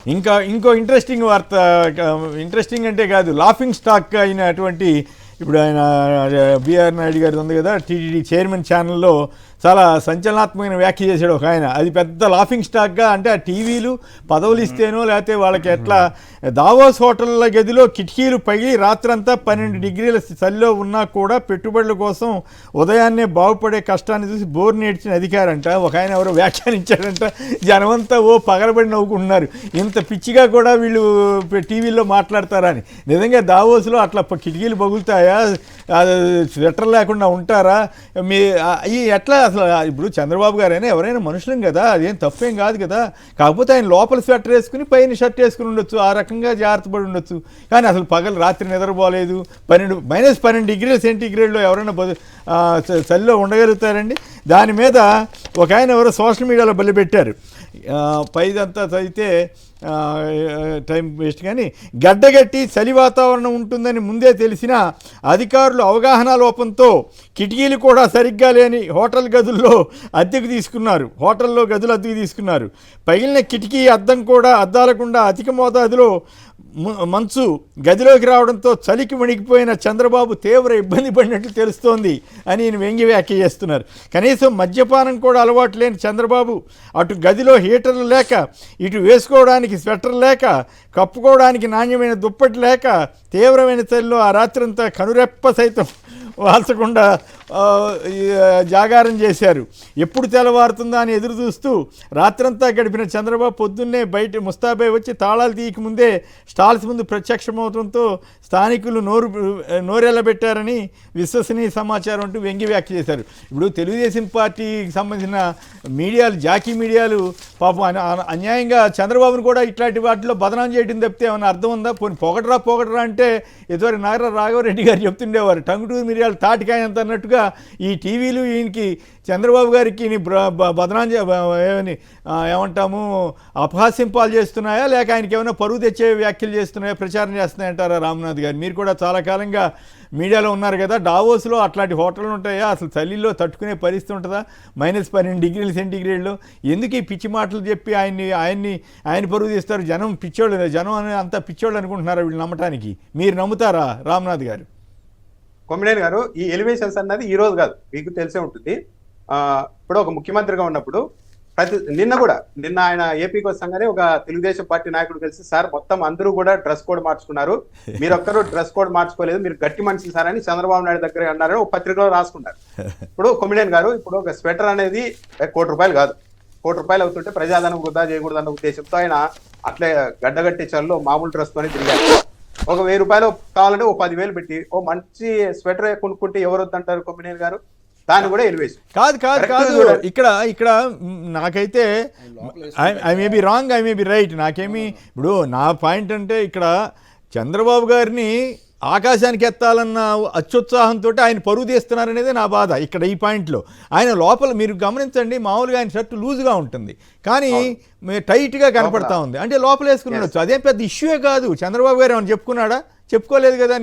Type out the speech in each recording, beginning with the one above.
ఇంకో ఇంట్రెస్టింగ్ వార్త, ఇంట్రెస్టింగ్ అంటే కాదు, లాఫింగ్ స్టాక్ అయినటువంటి ఇప్పుడు ఆయన బిఆర్ నాయుడు గారి ఉంది కదా, టీటీడీ చైర్మన్ ఛానల్లో చాలా సంచలనాత్మకమైన వ్యాఖ్య చేశాడు ఒక ఆయన. అది పెద్ద లాఫింగ్ స్టాక్గా, అంటే ఆ టీవీలు పదవులు ఇస్తేనో లేకపోతే వాళ్ళకి ఎట్లా దావోస్ హోటళ్ళ గదిలో కిటికీలు పగిలి రాత్రంతా 12 డిగ్రీల చలిలో ఉన్నా కూడా పెట్టుబడుల కోసం ఉదయాన్నే బాగుపడే కష్టాన్ని చూసి బోర్ నేడ్చిన అధికారంట ఒక ఆయన ఎవరో వ్యాఖ్యానించాడంట. జనమంతా ఓ పగలబడి నవ్వుకుంటున్నారు, ఇంత పిచ్చిగా కూడా వీళ్ళు టీవీల్లో మాట్లాడతారా అని. నిజంగా దావోస్లో అట్లా కిటికీలు పగులుతాయా, స్వెటర్ లేకుండా ఉంటారా? ఈ ఎట్లా అసలు? ఇప్పుడు చంద్రబాబు గారైనా ఎవరైనా మనుషులం కదా, అదేం తప్పేం కాదు కదా. కాకపోతే ఆయన లోపల స్వెటర్ వేసుకుని పైన షర్ట్ వేసుకుని ఉండొచ్చు, ఆ రకంగా జాగ్రత్త పడి ఉండొచ్చు. కానీ అసలు రాత్రి నిద్రపోలేదు, -12 డిగ్రీల సెంటీగ్రేడ్లో ఎవరైనా చలిలో ఉండగలుగుతారండి? దాని మీద ఒక ఆయన ఎవరో సోషల్ మీడియాలో బలిపెట్టారు, పైదంతా చదివితే టైం వేస్ట్. కానీ గడ్డగట్టి చలి వాతావరణం ఉంటుందని ముందే తెలిసిన అధికారులు అవగాహన లోపంతో కిటికీలు కూడా సరిగ్గా లేని హోటల్లో గదులు అద్దెకు తీసుకున్నారు. పగిలిన కిటికీ అద్దాలకుండా అధిక మోతాదులో మంచు గదిలోకి రావడంతో చలికి వణికిపోయిన చంద్రబాబు తీవ్ర ఇబ్బంది పడినట్లు తెలుస్తోంది అని ఈయన వ్యంగ్య వ్యాఖ్య చేస్తున్నారు. కనీసం మద్యపానం కూడా అలవాటు లేని చంద్రబాబు అటు గదిలో హీటర్లు లేక, ఇటు వేసుకోవడానికి స్వెటర్ లేక, కప్పుకోవడానికి నాణ్యమైన దుప్పటి లేక తీవ్రమైన చలిలో ఆ రాత్రంతా కనురెప్ప సైతం వాల్చకుండా జాగారం చేశారు. ఎప్పుడు తెల్లవారుతుందా అని ఎదురు చూస్తూ రాత్రంతా గడిపిన చంద్రబాబు పొద్దున్నే బయట ముస్తాబై వచ్చి తాళాలు తీయకముందే స్టాల్స్ ముందు ప్రత్యక్షమవడంతో స్థానికులు నోరెళ్ళబెట్టారని విశ్వసనీయ సమాచారం అంటూ వ్యంగ్య వ్యాఖ్య చేశారు. ఇప్పుడు తెలుగుదేశం పార్టీకి సంబంధించిన మీడియాలు, జాకీ మీడియాలు పాపం అన్యాయంగా చంద్రబాబును కూడా ఇట్లాంటి వాటిలో బదనాం చేయడం తప్పితే ఏమైనా అర్థం ఉందా? పొగడరా అంటే ఇదివరకు నాగర రాఘవరెడ్డి గారు చెప్తుండేవారు, టంగుటూరు మిరియాలు తాటికాయ అంత అన్నట్టుగా ఈ టీవీలు ఈయనకి చంద్రబాబు గారికి బదనాం ఏమంటాము అపహాస్యం పాలు చేస్తున్నాయా, లేక ఆయనకి ఏమైనా పరువు తెచ్చే వ్యాఖ్యలు చేస్తున్నాయా, ప్రచారం చేస్తున్నాయంటారా? రామ్నాథ్ గారు, మీరు కూడా చాలా కాలంగా మీడియాలో ఉన్నారు కదా, డావోస్లో అట్లాంటి హోటళ్ళు ఉంటాయా? అసలు చలిలో తట్టుకునే పరిస్థితి ఉంటుందా? -12 డిగ్రీల సెంటీగ్రేడ్లో ఎందుకు ఈ పిచ్చి మాటలు చెప్పి ఆయన పరువు తీస్తారు? జనం అంతా పిచ్చోళ్ళు అనుకుంటున్నారా వీళ్ళు నమ్మటానికి? మీరు నమ్ముతారా రామ్నాథ్ గారు? కొమ్మినేని గారు, ఈ ఎలివేషన్స్ అన్నది ఈ రోజు కాదు, మీకు తెలిసే ఉంటుంది. ఇప్పుడు ఒక ముఖ్యమంత్రిగా ఉన్నప్పుడు నిన్న ఆయన ఏపీకి వస్తాగానే ఒక తెలుగుదేశం పార్టీ నాయకుడు కలిసి, సార్ మొత్తం అందరూ కూడా డ్రెస్ కోడ్ మార్చుకున్నారు, మీరు ఒక్కరు డ్రెస్ కోడ్ మార్చుకోలేదు, మీరు గట్టి మనిషి సార్ అని చంద్రబాబు నాయుడు దగ్గర అన్నారని ఒక పత్రికలో రాసుకున్నారు. ఇప్పుడు కొమ్మినేని గారు, ఇప్పుడు ఒక స్వెటర్ అనేది ₹1 కోటి కాదు, ₹1 కోటి అవుతుంటే ప్రజాధనం వృధా చేయకూడదన్న ఉద్దేశంతో ఆయన అట్లే గడ్డగట్టి చల్లో మామూలు డ్రెస్ తోనే తిరిగారు. ఒక ₹1000 కావాలంటే ఓ 10,000 పెట్టి ఓ మంచి స్వెటర్ కొనుక్కుంటే ఎవరు వద్దంటారు కొమ్మినేని గారు? దాన్ని కూడా ఎలివేషన్ కాదు. ఇక్కడ నాకైతే I may be wrong, I may be right, నాకేమి ఇప్పుడు నా పాయింట్ అంటే, ఇక్కడ చంద్రబాబు గారిని ఆకాశానికి ఎత్తాలన్న అత్యుత్సాహంతో ఆయన పరువు తీస్తున్నారనేది నా బాధ. ఇక్కడ ఈ పాయింట్లో ఆయన లోపల మీరు గమనించండి, మామూలుగా ఆయన షర్ట్ లూజ్గా ఉంటుంది కానీ టైట్గా కనపడతా ఉంది, అంటే లోపల వేసుకుని ఉండొచ్చు, అదేం పెద్ద ఇష్యూయే కాదు. చంద్రబాబు గారు ఏమైనా చెప్పుకున్నాడా? చెప్పుకోలేదు కదా.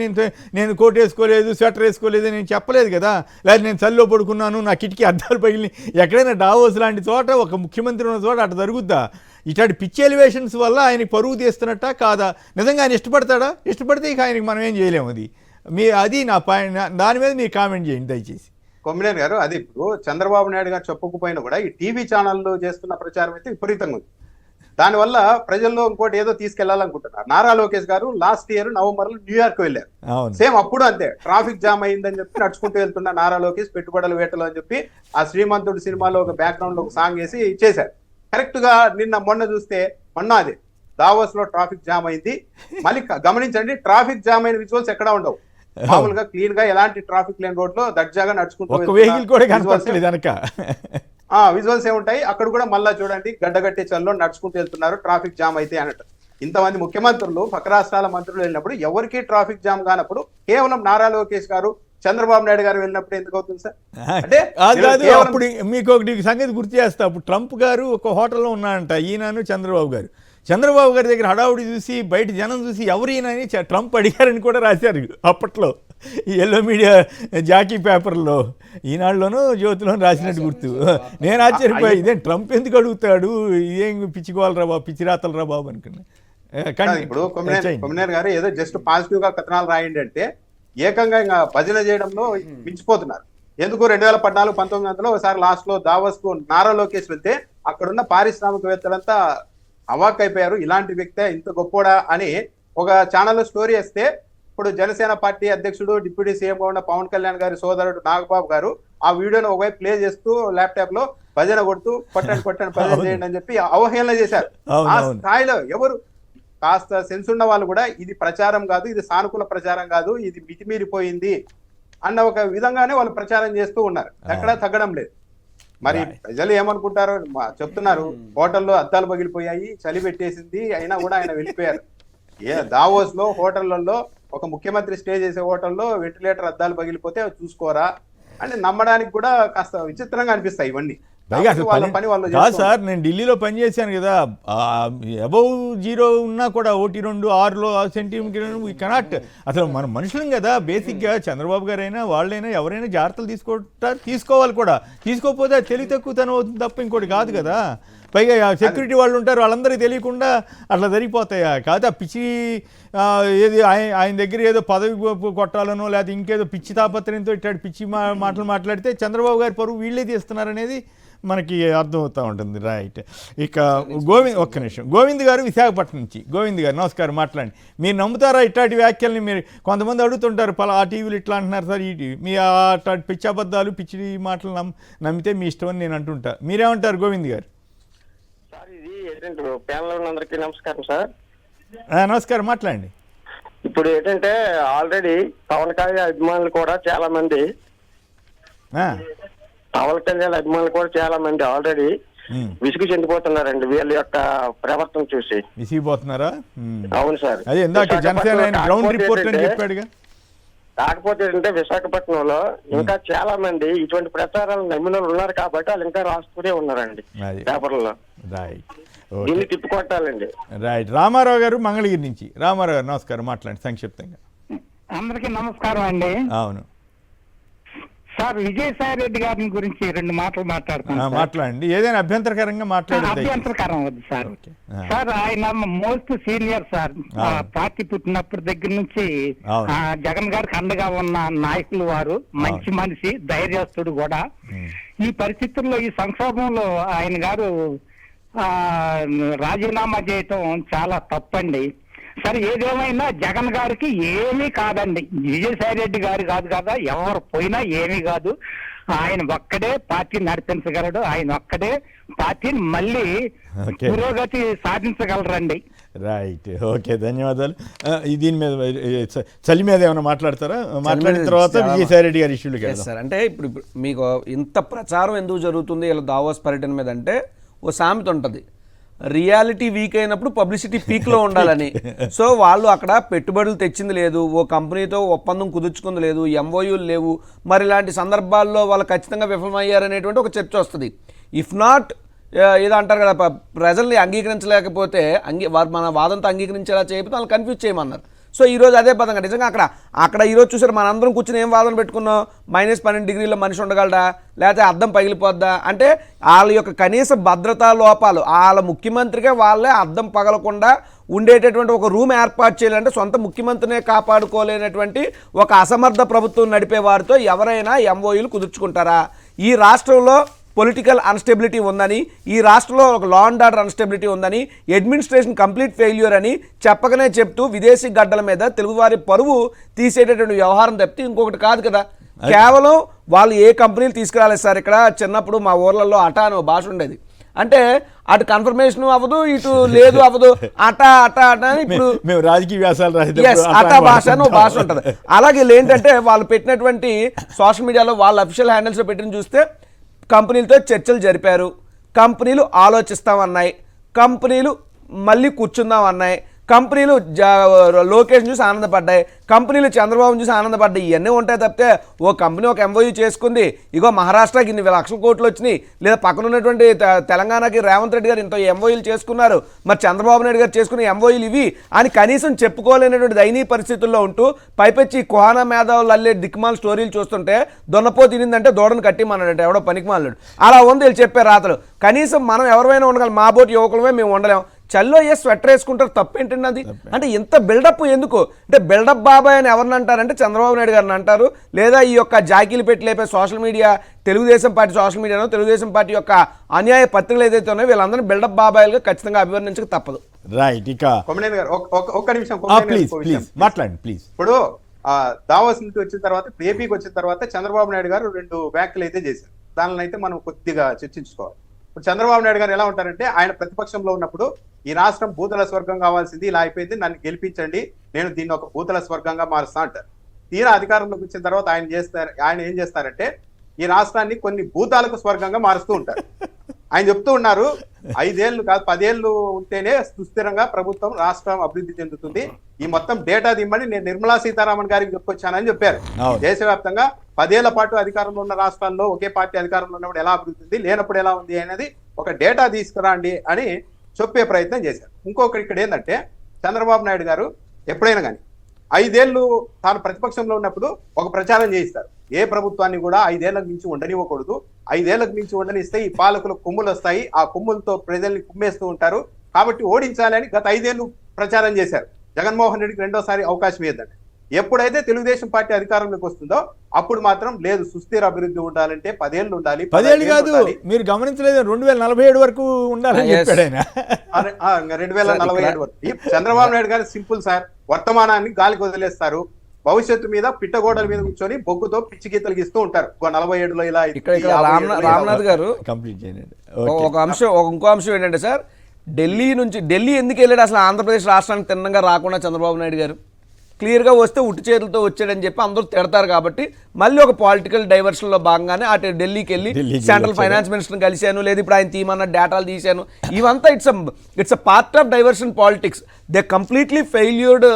నేను కోట్ వేసుకోలేదు, స్వెటర్ వేసుకోలేదు, నేను చెప్పలేదు కదా. లేదా నేను చలిలో పడుకున్నాను, నా కిటికీ అద్దాలు పగిలి, ఎక్కడైనా డావోస్ లాంటి చోట ఒక ముఖ్యమంత్రి ఉన్న చోట అట్లా జరుగుద్దా? ఇట్లాంటి పిచ్చి ఎలివేషన్స్ వల్ల ఆయనకి పరువు తీస్తున్నట్టా కాదా? నిజంగా ఆయన ఇష్టపడతాడా? ఇష్టపడితే ఇక ఆయనకి మనం ఏం చేయలేము. అది నా పాయింట్. దాని మీద మీరు కామెంట్ చేయండి దయచేసి. కొమ్మినేని గారు, అది ఇప్పుడు చంద్రబాబు నాయుడు గారు చెప్పకపోయినా కూడా ఈ టీవీ ఛానల్లో చేస్తున్న ప్రచారం అయితే విపరీతంగా ఉంది. దానివల్ల ప్రజల్లో ఇంకోటి ఏదో తీసుకెళ్లాలనుకుంటున్నారు. నారా లోకేష్ గారు లాస్ట్ ఇయర్ నవంబర్ లో న్యూయార్క్ వెళ్ళారు. సేమ్ అప్పుడు అంతే, ట్రాఫిక్ జామ్ అయిందని చెప్పి నడుచుకుంటూ వెళ్తున్న నారా లోకేష్ పెట్టుబడుల వేటలు అని చెప్పి ఆ శ్రీమంతుడు సినిమాలో ఒక బ్యాక్గ్రౌండ్ లో ఒక సాంగ్ వేసి చేశారు. కరెక్ట్ గా మొన్న చూస్తే అదే దావోస్ లో ట్రాఫిక్ జామ్ అయింది. మళ్ళీ గమనించండి, ట్రాఫిక్ జామ్ అయిన విజువల్స్ ఎక్కడా ఉండవు. మామూలుగా క్లీన్ గా ఎలాంటి ట్రాఫిక్ లేని రోడ్ లో దర్జాగా నడుచుకుంటూ విజువల్స్ ఏముంటాయి అక్కడ కూడా. మళ్ళా చూడండి, గడ్డగట్టే చల్లో నడుచుకుంటూ వెళ్తున్నారు, ట్రాఫిక్ జామ్ అయితే అన్నట్టు. ఇంతమంది ముఖ్యమంత్రులు, పక్క రాష్ట్రాల మంత్రులు వెళ్ళినప్పుడు ఎవరికి ట్రాఫిక్ జామ్ కానప్పుడు కేవలం నారా లోకేష్ గారు, చంద్రబాబు నాయుడు గారు వెళ్ళినప్పుడు ఎందుకు అవుతుంది సార్? అంటే అప్పుడు మీకు ఒకటి సంగతి గుర్తు చేస్తా. అప్పుడు ట్రంప్ గారు ఒక హోటల్లో ఉన్నారంట, ఈయనను చంద్రబాబు గారి దగ్గర హడావుడి చూసి, బయట జనం చూసి ఎవరు ఈయనని ట్రంప్ అడిగారని కూడా రాశారు అప్పట్లో. ఈ ఎల్లో మీడియా జాకీ పేపర్లో ఈనాడులోనూ జ్యోతిలోనూ రాసినట్టు గుర్తు. నేను ఆశ్చర్యపోయా, ఇదే ట్రంప్ ఎందుకు అడుగుతాడు, ఇదేం పిచ్చికోవాలరా బాబు, పిచ్చి రాతలరా బాబు అనుకున్నా. ఇప్పుడు కొమ్మినేని గారు ఏదో జస్ట్ పాజిటివ్ గా కథనాలు రాయండి అంటే ఏకంగా ఇంకా భజన చేయడంలో మించిపోతున్నారు. ఎందుకు 2014-19 ఒకసారి లాస్ట్ లో దావోస్ కు నారా లోకేష్ వెళ్తే అక్కడున్న పారిశ్రామికవేత్తలంతా అవాక్ అయిపోయారు, ఇలాంటి వ్యక్తే ఇంత గొప్పోడా అని ఒక ఛానల్లో స్టోరీ వేస్తే ఇప్పుడు జనసేన పార్టీ అధ్యక్షుడు డిప్యూటీ సీఎం గా ఉన్న పవన్ కళ్యాణ్ గారి సోదరుడు నాగబాబు గారు ఆ వీడియోను ఒకవైపు ప్లే చేస్తూ ల్యాప్టాప్ లో భజన కొడుతూ కొట్టండి భజన చేయండి అని చెప్పి అవహేళన చేశారు. ఆ స్థాయిలో ఎవరు కాస్త సెన్స్ ఉన్న వాళ్ళు కూడా ఇది ప్రచారం కాదు, ఇది సానుకూల ప్రచారం కాదు, ఇది మితిమీరిపోయింది అన్న ఒక విధంగానే వాళ్ళు ప్రచారం చేస్తూ ఉన్నారు. ఎక్కడా తగ్గడం లేదు. మరి ప్రజలు ఏమనుకుంటారో చెప్తున్నారు, హోటల్లో అద్దాలు పగిలిపోయాయి, చలి పెట్టేసింది, అయినా కూడా ఆయన వెళ్ళిపోయారు. దావోస్ లో హోటళ్లలో ఒక ముఖ్యమంత్రి స్టే చేసే హోటల్లో వెంటిలేటర్ అద్దాలు పగిలిపోతే చూసుకోరా అని నమ్మడానికి కూడా కాస్త విచిత్రంగా అనిపిస్తాయి ఇవన్నీ. సార్ నేను ఢిల్లీలో పనిచేశాను కదా, అబౌవ్ 0 ఉన్నా కూడా 1-2 6 సెంటీమీటర్ కెనాట్. అసలు మన మనుషులం కదా, బేసిక్గా చంద్రబాబు గారైనా వాళ్ళైనా ఎవరైనా జాగ్రత్తలు తీసుకోవాలి కూడా. తీసుకోకపోతే తెలివి తక్కువతనం అవుతుంది తప్ప ఇంకోటి కాదు కదా. పైగా సెక్యూరిటీ వాళ్ళు ఉంటారు, వాళ్ళందరికీ తెలియకుండా అట్లా జరిగిపోతాయా? కాదు ఆ పిచ్చి ఏది ఆయన దగ్గర ఏదో పదవి కొట్టాలనో లేదా ఇంకేదో పిచ్చి తాపత్రయంతో ఇట్లాంటి పిచ్చి మాటలు మాట్లాడితే చంద్రబాబు గారి పరువు వీళ్ళే తీస్తున్నారనేది మనకి అర్థమవుతూ ఉంటుంది. రైట్. ఇక ఒక్క నిమిషం, గోవింద్ గారు విశాఖపట్నం నుంచి. గోవింద్ గారు నమస్కారం, మాట్లాడండి. మీరు నమ్ముతారా ఇట్లాంటి వ్యాఖ్యల్ని? మీరు కొంతమంది అడుగుతుంటారు, ఆ టీవీలు ఇట్లా అంటున్నారు సార్, ఈ టీవీ మీ అట్లాంటి పిచ్చి అబద్ధాలు పిచ్చి మాటలు నమ్మితే మీ ఇష్టం అని నేను అంటుంటా. మీరేమంటారు గోవింద్ గారు? సార్ ఇది ఏంటంటే ప్యానల్ అందరికీ నమస్కారం సార్. నమస్కారం, మాట్లాడండి. ఇప్పుడు ఏంటంటే ఆల్రెడీ పవన్ కళ్యాణ్ అభిమానులు కూడా చాలా మంది ఆల్రెడీ విసుగు చెందిపోతున్నారండి వీళ్ళ యొక్క ప్రవర్తన చూసి. విసిగిపోతున్నారా? అవును సార్. అదే ఇందాక జనసేన గ్రౌండ్ రిపోర్ట్ అని చెప్పాడుగా. కాకపోతే ఏంటంటే విశాఖపట్నంలో ఇంకా చాలా మంది ఇటువంటి ప్రచారాలు నమ్మిన ఉన్నారు కాబట్టి వాళ్ళు ఇంకా రాస్తూనే ఉన్నారండి పేపర్లలో. దీన్ని తిప్పుకొట్టాలండి. రైట్. రామారావు గారు మంగళగిరి నుంచి. రామారావు గారు నమస్కారం, మాట్లాడండి సంక్షిప్తంగా. అందరికీ నమస్కారం అండి. అవును సార్, విజయసాయి రెడ్డి గారి గురించి 2 మాటలు మాట్లాడుతున్నాను. మాట్లాడండి, ఏదైనా అభ్యంతరకరంగా మాట్లాడండి. అభ్యంతరకరం వద్దు సార్. సార్ ఆయన మోస్ట్ సీనియర్ సార్. పార్టీ పుట్టినప్పటి దగ్గర నుంచి జగన్ గారికి అండగా ఉన్న నాయకులు వారు. మంచి మనిషి, ధైర్యస్తుడు కూడా. ఈ పరిస్థితుల్లో ఈ సంక్షోభంలో ఆయన గారు రాజీనామా చేయటం చాలా తప్పండి. సరే, ఏదేమైనా జగన్ గారికి ఏమీ కాదండి, విజయసాయి రెడ్డి గారు కాదు కదా, ఎవరు పోయినా ఏమీ కాదు. ఆయన ఒక్కడే పార్టీ నడిపించగలడు, ఆయన ఒక్కడే పార్టీని మళ్ళీ పురోగతి సాధించగలరండి. రైట్, ఓకే, ధన్యవాదాలు. దీని మీద చలి మీద ఏమైనా మాట్లాడతారా? మాట్లాడిన తర్వాత విజయసాయి రెడ్డి గారి ఇష్యూలు సార్. అంటే ఇప్పుడు మీకు ఇంత ప్రచారం ఎందుకు జరుగుతుంది ఇలా దావోస్ పర్యటన మీద అంటే, ఓ సామెత ఉంటుంది, రియాలిటీ వీక్ అయినప్పుడు పబ్లిసిటీ పీక్లో ఉండాలని. సో వాళ్ళు అక్కడ పెట్టుబడులు తెచ్చింది లేదు, ఓ కంపెనీతో ఒప్పందం కుదుర్చుకుంది లేదు, ఎంఓయూలు లేవు. మరి ఇలాంటి సందర్భాల్లో వాళ్ళు ఖచ్చితంగా విఫలమయ్యారనేటువంటి ఒక చర్చ వస్తుంది. ఇఫ్ నాట్ ఏదో అంటారు కదా, ప్రజల్ని అంగీకరించలేకపోతే వారు మన వాదంతో అంగీకరించేలా చేయకపోతే వాళ్ళు కన్ఫ్యూజ్ చేయమన్నారు. సో ఈరోజు అదే పదంగా నిజంగా అక్కడ ఈరోజు చూసారు, మనందరం కూర్చొని ఏం వాదన పెట్టుకున్నాం, -12 డిగ్రీలో మనిషి ఉండగలడా, లేకపోతే అద్దం పగిలిపోద్దా అంటే వాళ్ళ యొక్క కనీస భద్రతా లోపాలు, వాళ్ళ ముఖ్యమంత్రిగా వాళ్ళే అద్దం పగలకుండా ఉండేటటువంటి ఒక రూమ్ ఏర్పాటు చేయాలంటే సొంత ముఖ్యమంత్రినే కాపాడుకోలేనటువంటి ఒక అసమర్థ ప్రభుత్వం నడిపే వారితో ఎవరైనా ఎంఓయూలు కుదుర్చుకుంటారా? ఈ రాష్ట్రంలో పొలిటికల్ అన్స్టెబిలిటీ ఉందని, ఈ రాష్ట్రంలో ఒక లా అండ్ ఆర్డర్ అన్స్టెబిలిటీ ఉందని, అడ్మినిస్ట్రేషన్ కంప్లీట్ ఫెయిల్యూర్ అని చెప్పకనే చెప్తూ విదేశీ గడ్డల మీద తెలుగువారి పరువు తీసేటటువంటి వ్యవహారం తప్పితే ఇంకొకటి కాదు కదా. కేవలం వాళ్ళు ఏ కంపెనీలు తీసుకురాలేదు సార్. ఇక్కడ చిన్నప్పుడు మా ఊర్లలో అటా అనే భాష ఉండేది. అంటే అటు కన్ఫర్మేషన్ అవ్వదు, ఇటు లేదు అవ్వదు, అటా అని. ఇప్పుడు మేము రాజకీయ వ్యాసాలు అటా భాష అని భాష ఉంటుంది. అలాగే ఏంటంటే వాళ్ళు పెట్టినటువంటి సోషల్ మీడియాలో వాళ్ళ అఫీషియల్ హ్యాండిల్స్లో పెట్టిన చూస్తే కంపెనీలతో చర్చలు జరిపారు, కంపెనీలు ఆలోచిస్తామన్నాయి, కంపెనీలు మళ్ళీ కూర్చుందాం అన్నాయి, కంపెనీలు లోకేష్ చూసి ఆనందపడ్డాయి, కంపెనీలు చంద్రబాబు చూసి ఆనందపడ్డాయి. ఇవన్నీ ఉంటాయి తప్పితే ఓ కంపెనీ ఒక ఎంఓయూ చేసుకుంది, ఇగో మహారాష్ట్రకి ఇన్ని లక్షల కోట్లు వచ్చినాయి, లేదా పక్కన ఉన్నటువంటి తెలంగాణకి రేవంత్ రెడ్డి గారు ఇంత ఎంఓయూలు చేసుకున్నారు, మరి చంద్రబాబు నాయుడు గారు చేసుకున్న ఎంఓయూలు ఇవి అని కనీసం చెప్పుకోలేనటువంటి దయనీయ పరిస్థితుల్లో ఉంటూ పైపెచ్చి కుహానా మేధావులు అల్లే దిక్మాల స్టోరీలు చూస్తుంటే దొన్నపో తినిందంటే దూడను కట్టిమన్నాడంటే ఎవడో పనికి మాలాడు. అలా ఉంది వీళ్ళు చెప్పే రాతలు. కనీసం మనం ఎవరైనా ఉండగలం, మా బోటి యువకులమే మేము ఉండలేం. చల్లో ఏ స్వెటర్ వేసుకుంటారు, తప్పేంటండి అది? అంటే ఇంత బిల్డప్ ఎందుకు? అంటే బిల్డప్ బాబాయ్ అని ఎవరిని అంటారంటే చంద్రబాబు నాయుడు గారిని అంటారు, లేదా ఈ యొక్క జాకీలు పెట్టి లేపే social media, Telugu Desam party social మీడియాలో తెలుగుదేశం పార్టీ యొక్క అన్యాయ పత్రికలు ఏదైతే ఉన్నాయో వీళ్ళందరినీ బిల్డప్ బాబాయిలుగా ఖచ్చితంగా అభివర్ణించక తప్పదు. రైట్. ఇక కొమ్మినేని గారు ఒక్క నిమిషం, ప్లీజ్ మాట్లాడండి ప్లీజ్. ఇప్పుడు దావోస్ నుంచి వచ్చిన తర్వాత, ఏపీకి వచ్చిన తర్వాత చంద్రబాబు నాయుడు గారు 2 వ్యాఖ్యలు అయితే చేశారు. దానిని అయితే మనం కొద్దిగా చర్చించుకోవాలి. ఇప్పుడు చంద్రబాబు నాయుడు గారు ఎలా ఉంటారంటే, ఆయన ప్రతిపక్షంలో ఉన్నప్పుడు ఈ రాష్ట్రం భూతల స్వర్గం కావాల్సింది, ఇలా అయిపోయింది, నన్ను గెలిపించండి, నేను దీన్ని ఒక భూతల స్వర్గంగా మారుస్తా అంటారు. తీరా అధికారంలోకి వచ్చిన తర్వాత ఆయన ఏం చేస్తారంటే ఈ రాష్ట్రాన్ని కొన్ని భూతాలకు స్వర్గంగా మారుస్తూ ఉంటారు. ఆయన చెప్తూ ఉన్నారు 5 ఏళ్ళు కాదు 10 ఏళ్ళు ఉంటేనే సుస్థిరంగా ప్రభుత్వం రాష్ట్రం అభివృద్ధి చెందుతుంది, ఈ మొత్తం డేటా దిమ్మని నేను నిర్మలా సీతారామన్ గారికి చెప్పొచ్చానని చెప్పారు. దేశవ్యాప్తంగా 10 ఏళ్ల పాటు అధికారంలో ఉన్న రాష్ట్రాల్లో ఒకే పార్టీ అధికారంలో ఉన్నప్పుడు ఎలా అభివృద్ధి ఉంది, లేనప్పుడు ఎలా ఉంది అనేది ఒక డేటా తీసుకురండి అని చెప్పే ప్రయత్నం చేశారు. ఇంకొకటి ఇక్కడ ఏంటంటే, చంద్రబాబు నాయుడు గారు ఎప్పుడైనా కానీ 5 ఏళ్ళు తాను ప్రతిపక్షంలో ఉన్నప్పుడు ఒక ప్రచారం చేయిస్తారు, ఏ ప్రభుత్వాన్ని కూడా 5 ఏళ్లకు మించి ఉండనివ్వకూడదు, 5 ఏళ్లకు మించి ఉండనిస్తే ఈ పాలకులకు కొమ్ములు వస్తాయి, ఆ కొమ్ములతో ప్రజల్ని కుమ్మేస్తూ ఉంటారు, కాబట్టి ఓడించాలని గత 5 ఏళ్ళు ప్రచారం చేశారు. జగన్మోహన్ రెడ్డికి రెండోసారి అవకాశం ఇద్దండి. ఎప్పుడైతే తెలుగుదేశం పార్టీ అధికారంలోకి వస్తుందో అప్పుడు మాత్రం లేదు, సుస్థిర అభివృద్ధి ఉండాలంటే 10 ఏళ్ళు ఉండాలి. 10 ఏళ్ళు కాదు, మీరు గమనించలేదు, 2047 వరకు ఉండాలని చెప్పాడు ఆయన. 2047 వరకు. చంద్రబాబు నాయుడు గారు సింపుల్ సార్, వర్తమానాన్ని గాలికి వదిలేస్తారు, భవిష్యత్తు మీద పిట్టగోడల మీద కూర్చొని బొగ్గుతో పిచ్చి గీతలు గీస్తూ ఉంటారు. 47లో ఇలా రామ్నాథ్ గారు కంప్లీట్ చేయండి. ఇంకో అంశం ఏంటంటే సార్, ఢిల్లీ ఎందుకు వెళ్ళాడు అసలు? ఆంధ్రప్రదేశ్ రాష్ట్రానికి తిన్నంగా రాకుండా చంద్రబాబు నాయుడు గారు క్లియర్గా వస్తే ఉట్టి చేతులతో వచ్చాడని చెప్పి అందరూ తిడతారు కాబట్టి మళ్ళీ ఒక పొలిటికల్ డైవర్షన్లో భాగంగానే అటు ఢిల్లీకి వెళ్ళి సెంట్రల్ ఫైనాన్స్ మినిస్టర్ని కలిశాను, లేదు ఇప్పుడు ఆయన తీమన్న డేటాలు తీశాను, ఇవంతా it's a part of diversion politics. They completely failured.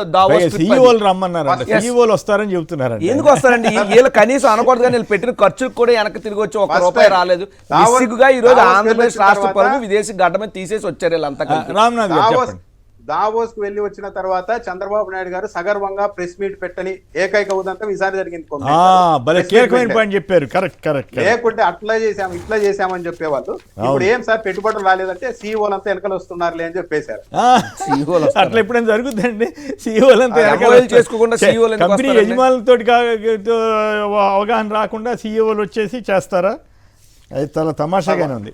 సీఈఓలు రమ్మన్నారంట, సీఈఓలు వస్తారని చెప్తున్నారంట. ఎందుకు వస్తారండి? వీళ్ళు కనీసం అనకూడదు కానీ వీళ్ళు పెట్టిన ఖర్చుకు కూడా వెనక్కి తిరిగి వచ్చి ₹1 రాలేదు. విసిగ్గా ఈ రోజు ఆంధ్రప్రదేశ్ రాష్ట్ర పరువు విదేశీ గడ్డ మీద తీసేసి వచ్చారు వీళ్ళంతా. రామ్నాథ్ గారు చెప్పండి. దావోస్ కు వెళ్లి వచ్చిన తర్వాత చంద్రబాబు నాయుడు గారు సగర్వంగా ప్రెస్ మీట్ పెట్టని ఏకైక ఉదంతం ఈసారి జరిగింది. చెప్పారు. కరెక్ట్. లేకుంటే అట్లా చేసాము ఇట్లా చేసామని చెప్పేవాళ్ళు. ఇప్పుడు ఏం సార్ పెట్టుబడులు రాలేదంటే సీఈఓలంతా వెనకలు వస్తున్నారులే అని చెప్పేశారు. అట్లా ఎప్పుడైనా జరుగుతుందండి? సీఈఓలంతా చేసుకోకుండా కంపెనీ యజమానులతో అవగాహన రాకుండా సీఈఓలు వచ్చేసి చేస్తారా? అది చాలా తమాషాగానే ఉంది.